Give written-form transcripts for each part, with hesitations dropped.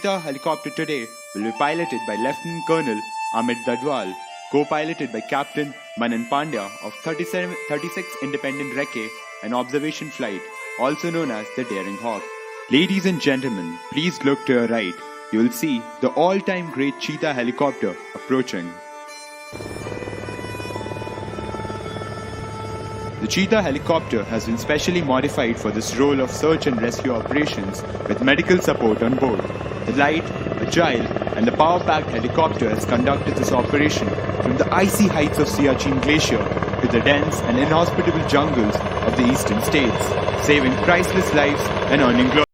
Cheetah Helicopter today will be piloted by Lieutenant Colonel Amit Dadwal, co-piloted by Captain Manan Pandya of 36 Independent Recce and Observation Flight, also known as the Daring Hawk. Ladies and gentlemen, please look to your right. You will see the all-time great Cheetah Helicopter approaching. The Cheetah Helicopter has been specially modified for this role of search and rescue operations with medical support on board. The light, agile, and the power-packed helicopter has conducted this operation from the icy heights of Siachen Glacier to the dense and inhospitable jungles of the eastern states, saving priceless lives and earning glory.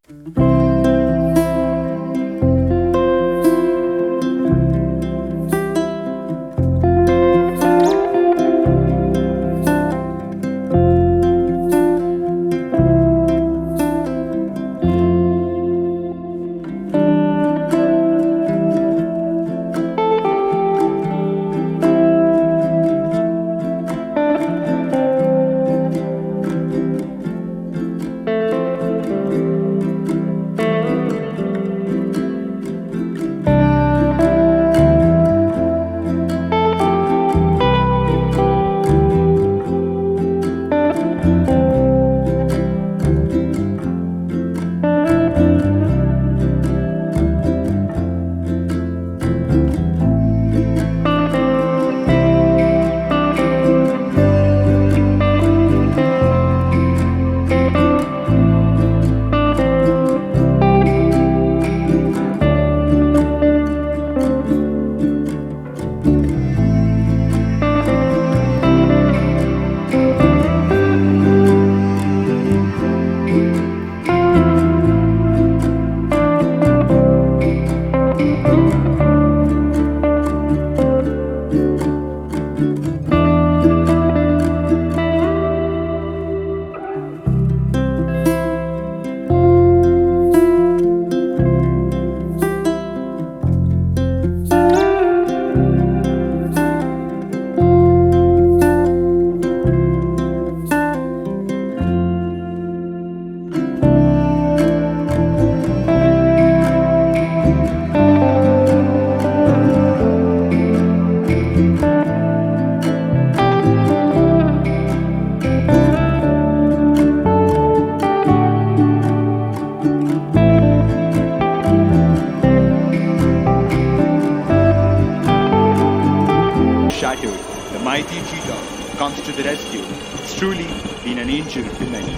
Shattered, the mighty cheetah comes to the rescue. It's truly been an angel to many.